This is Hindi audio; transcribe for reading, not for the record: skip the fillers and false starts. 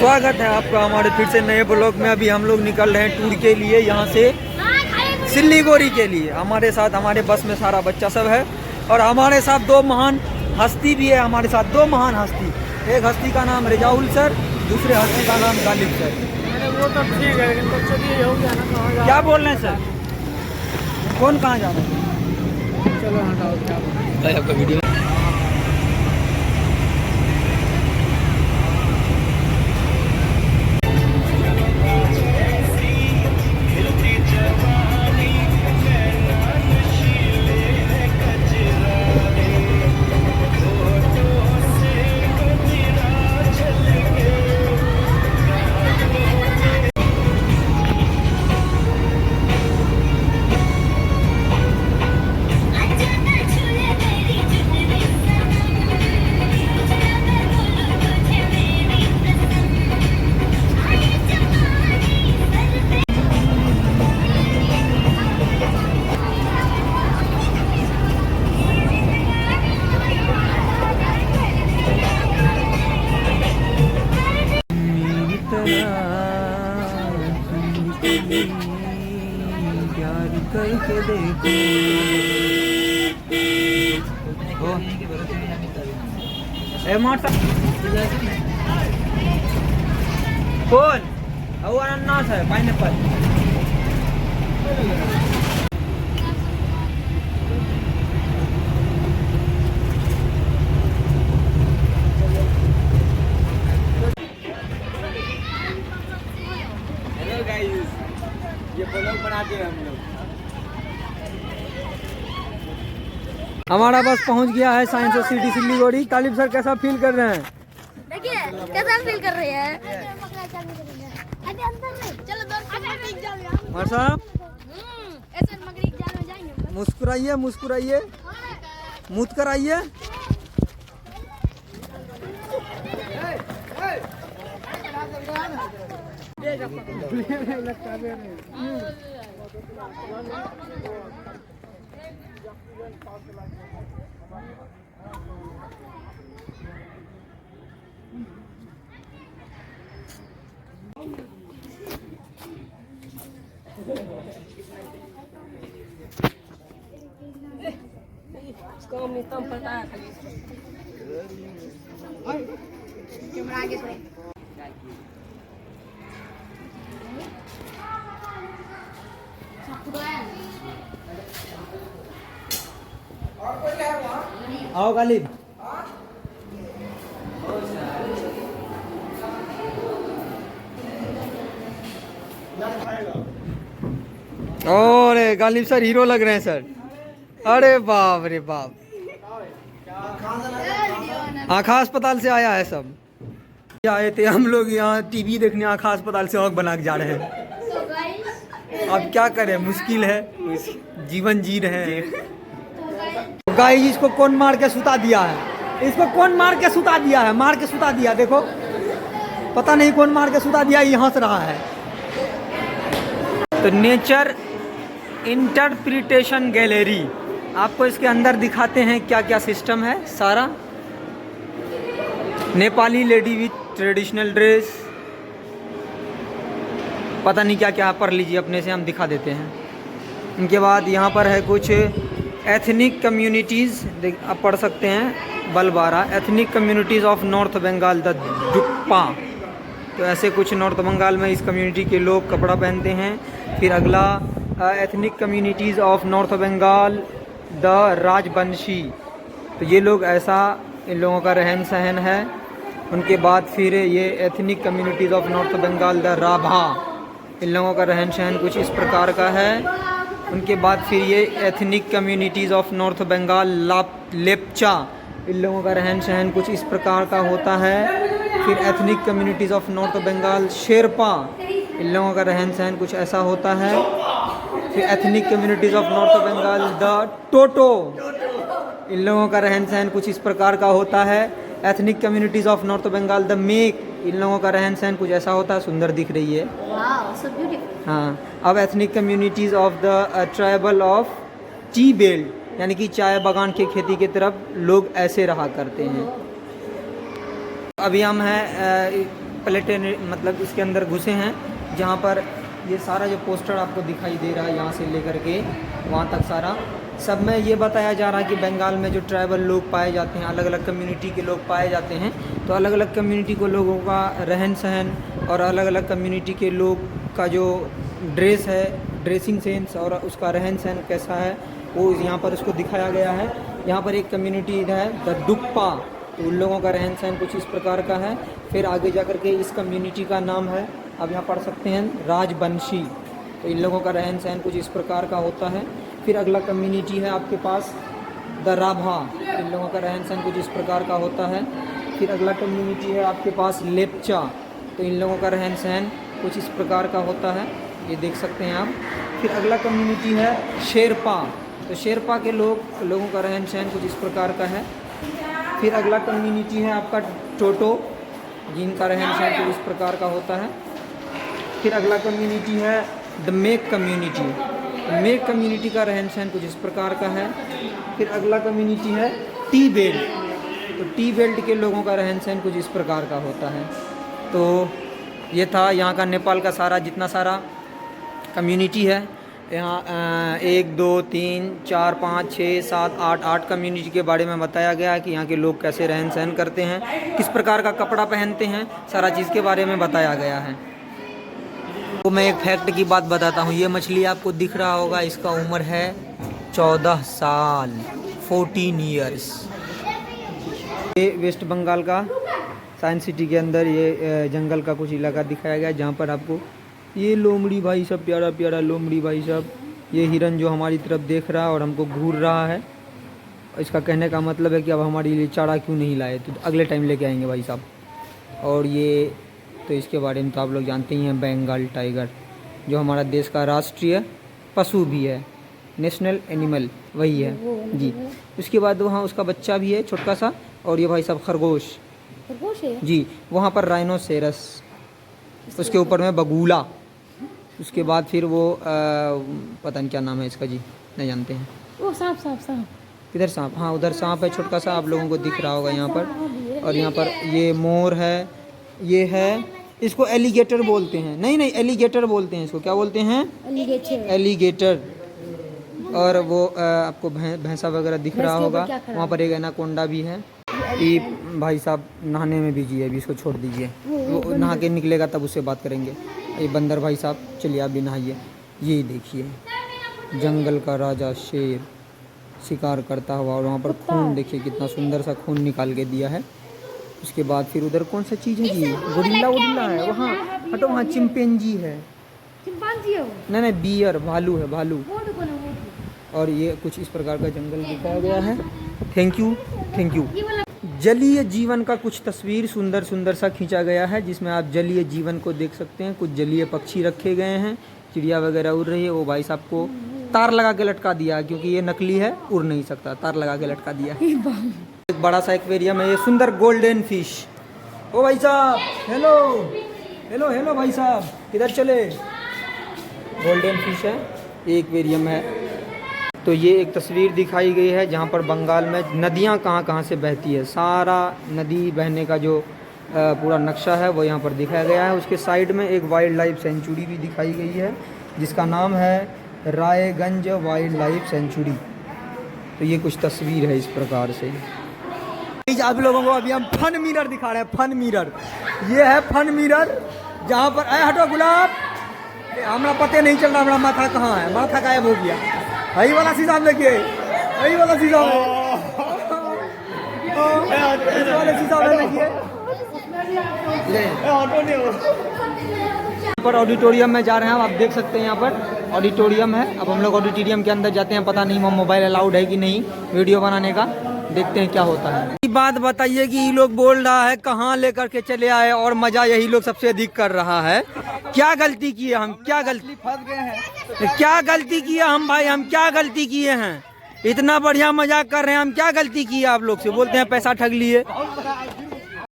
स्वागत है आपका हमारे फिर से नए ब्लॉग में। अभी हम लोग निकल रहे हैं टूर के लिए, यहाँ से सिल्लीगुड़ी के लिए। हमारे साथ हमारे बस में सारा बच्चा सब है और हमारे साथ दो महान हस्ती भी है। हमारे साथ दो महान हस्ती, एक हस्ती का नाम रिजाउल सर, दूसरे हस्ती का नाम गालिब सर। वो तो ठीक है, लेकिन बच्चों की हो गया ना। क्या बोल रहे हैं सर? कौन कहाँ जा रहा है? चलो हटाओ, क्या आपका वीडियो प्यार करके देखो। कौन अनानास है? पाइनएप्पल। हेलो गाइस, ये ब्लॉग बनाते हैं हम लोग। हमारा बस पहुंच गया है साइंस सिटी सिल्लीगुड़ी। तालिब सर कैसा फील कर रहे हैं? देखिए कैसा फील कर रहे हैं। मुस्कुराइए मुस्कुराइए, मुझ कर आइए। इसको कम पता है खाली कैमरा आगे से। आओ गालिब। अरे गालिब सर हीरो लग रहे हैं सर। अरे बाप रे बाप, आँखा अस्पताल से आया है सब। आए थे हम लोग यहाँ टीवी देखने, आँखा अस्पताल से आँख बना के जा रहे हैं। अब क्या करें, मुश्किल है, जीवन जी रहे हैं। गाइस इसको कौन मार के सुता दिया है? इसको कौन मार के सुता दिया है? मार के सुता दिया, देखो पता नहीं कौन मार के सुता दिया। ये हंस रहा है। तो नेचर इंटरप्रिटेशन गैलरी, आपको इसके अंदर दिखाते हैं क्या क्या सिस्टम है सारा। Nepali lady with traditional dress, पता नहीं क्या क्या, पढ़ लीजिए अपने से, हम दिखा देते हैं। इनके बाद यहाँ पर है कुछ एथनिक कम्युनिटीज़, आप पढ़ सकते हैं, बलबारा ethnic communities of north Bengal the दुप्पा। तो ऐसे कुछ नॉर्थ बंगाल में इस कम्युनिटी के लोग कपड़ा पहनते हैं। फिर अगला ethnic communities of north Bengal the Rajbanshi, तो ये लोग ऐसा, इन लोगों का रहन सहन है। उनके बाद फिर ये ethnic communities of north Bengal the Rabha, इन लोगों का रहन सहन कुछ इस प्रकार का है। उनके बाद फिर ये ethnic communities of north Bengal Lepcha, इन लोगों का रहन सहन कुछ इस प्रकार का होता है। फिर ethnic communities of north Bengal Sherpa, इन लोगों का रहन सहन कुछ ऐसा होता है। फिर ethnic communities of north Bengal the Toto, इन लोगों का रहन सहन कुछ इस प्रकार का होता है। Ethnic communities of north Bengal the make, इन लोगों का रहन सहन कुछ ऐसा होता है। सुंदर दिख रही है। हाँ, अब ethnic communities of the tribal of T belt, यानी कि चाय बागान की खेती की तरफ लोग ऐसे रहा करते हैं। अभी हम हैं प्लेटेन मतलब इसके अंदर घुसे हैं, जहाँ पर ये सारा जो पोस्टर आपको दिखाई दे रहा है यहाँ से लेकर के वहाँ तक सारा सब में ये बताया जा रहा है कि बंगाल में जो ट्राइबल लोग पाए जाते हैं, अलग अलग कम्युनिटी के लोग पाए जाते हैं, तो अलग अलग कम्युनिटी को लोगों का रहन सहन और अलग अलग कम्युनिटी के लोग का जो ड्रेस है, ड्रेसिंग सेंस और उसका रहन सहन कैसा है वो यहाँ पर उसको दिखाया गया है। यहाँ पर एक कम्युनिटी है द डुक्पा, तो उन लोगों का रहन सहन कुछ इस प्रकार का है। फिर आगे जा कर के इस कम्युनिटी का नाम है, आप यहाँ पढ़ सकते हैं, राजबंशी, तो इन लोगों का रहन सहन कुछ इस प्रकार का होता है। फिर अगला कम्युनिटी है आपके पास द राभा, इन लोगों का रहन सहन कुछ इस प्रकार का होता है। फिर अगला कम्युनिटी है आपके पास लेप्चा, तो इन लोगों का रहन सहन कुछ इस प्रकार का होता है, ये देख सकते हैं आप। फिर अगला कम्युनिटी है शेरपा, तो शेरपा के लोगों का रहन सहन कुछ इस प्रकार का है। फिर अगला कम्युनिटी है आपका टोटो, जिनका रहन सहन कुछ इस प्रकार का होता है। फिर अगला कम्युनिटी है the make community, make community का रहन सहन कुछ इस प्रकार का है। फिर अगला कम्युनिटी है टी बेल्ट, तो टी बेल्ट के लोगों का रहन सहन कुछ इस प्रकार का होता है। तो ये था यहाँ का नेपाल का सारा जितना सारा कम्युनिटी है। यहाँ 1 2 3 4 5 6 7 8 कम्युनिटी के बारे में बताया गया कि यहाँ के लोग कैसे रहन सहन करते हैं, किस प्रकार का कपड़ा पहनते हैं, सारा चीज़ के बारे में बताया गया है। तो मैं एक फैक्ट की बात बताता हूँ, ये मछली आपको दिख रहा होगा, इसका उम्र है 14 साल, 14 ईयर्स। ये वेस्ट बंगाल का साइंस सिटी के अंदर ये जंगल का कुछ इलाका दिखाया गया है, जहाँ पर आपको ये लोमड़ी भाई सब, प्यारा प्यारा लोमड़ी भाई सब, ये हिरन जो हमारी तरफ देख रहा है और हमको घूर रहा है। इसका कहने का मतलब है कि अब हमारे लिए चारा क्यों नहीं लाए, तो अगले टाइम लेके आएंगे भाई साहब। और ये तो इसके बारे में तो आप लोग जानते ही हैं, बंगाल टाइगर जो हमारा देश का राष्ट्रीय पशु भी है, नेशनल एनिमल वही है जी। उसके बाद वहाँ उसका बच्चा भी है छोटा सा, और ये भाई साहब खरगोश है जी। वहाँ पर राइनोसेरस, उसके ऊपर में बगुला, उसके बाद फिर वो पता नहीं क्या नाम है इसका जी, नहीं जानते हैं। वो सांप सांप सांप किधर सांप, हाँ उधर सांप है छोटा सा, आप लोगों को दिख रहा होगा यहाँ पर। और यहाँ पर ये मोर है, ये है, इसको एलिगेटर बोलते हैं, नहीं एलिगेटर बोलते हैं इसको, क्या बोलते हैं, एलिगेटर। और वो आपको भैंसा वगैरह दिख रहा होगा, वहाँ पर एक एनाकोंडा भी है। ये भाई साहब नहाने में बिजी है, अभी इसको छोड़ दीजिए, वो नहा के निकलेगा तब उससे बात करेंगे। ये बंदर भाई साहब, चलिए आप भी नहाइए। ये देखिए जंगल का राजा शेर शिकार करता हुआ, और वहाँ पर खून देखिए कितना सुंदर सा खून निकाल के दिया है। उसके बाद फिर उधर कौन सा चीज़ है जी, गोरिल्ला है वहाँ, हटो वहाँ चिंपैंजी है, नहीं बियर, भालू है, भालू। और ये कुछ इस प्रकार का जंगल दिखाया गया है। Thank you. जलीय जीवन का कुछ तस्वीर सुंदर सुंदर सा खींचा गया है, जिसमें आप जलीय जीवन को देख सकते हैं। कुछ जलीय पक्षी रखे गए हैं, चिड़िया वगैरह उड़ रही है। वो भाई साहब को तार लगा के लटका दिया, क्योंकि ये नकली है, उड़ नहीं सकता, तार लगा के लटका दिया। एक बड़ा सा एक्वेरियम है, ये सुंदर गोल्डन फिश। ओ भाई साहब, हेलो भाई साहब, किधर चले? गोल्डन फिश है, ये एक्वेरियम है। तो ये एक तस्वीर दिखाई गई है जहाँ पर बंगाल में नदियाँ कहाँ से बहती है, सारा नदी बहने का जो पूरा नक्शा है वो यहाँ पर दिखाया गया है। उसके साइड में एक वाइल्ड लाइफ सेंचुरी भी दिखाई गई है, जिसका नाम है रायगंज वाइल्ड लाइफ सेंचुरी। तो ये कुछ तस्वीर है इस प्रकार से। आप लोगों को अभी हम फन मिरर दिखा रहे हैं, फन मिरर। ये है फन मिरर, जहाँ पर हटो गुलाब, हमारा पता नहीं चल रहा हमारा माथा कहाँ है, माथा गायब हो गया। वही वाला शीशा देखिए, वही वाला शीशा पर ऑडिटोरियम में जा रहे हैं, आप देख सकते हैं यहाँ पर ऑडिटोरियम है। अब हम लोग ऑडिटोरियम के अंदर जाते हैं, पता नहीं वहाँ मोबाइल अलाउड है कि नहीं वीडियो बनाने का, देखते हैं क्या होता है। बात बताइए कि ये लोग बोल रहा है कहाँ लेकर के चले आए, और मजा यही लोग सबसे अधिक कर रहा है। क्या गलती किए हम, क्या गलती फंस गए हैं, क्या गलती किए हम भाई, हम क्या गलती किए हैं? इतना बढ़िया मजाक कर रहे हैं, हम क्या गलती किए? आप लोग से बोलते हैं पैसा ठग लिए।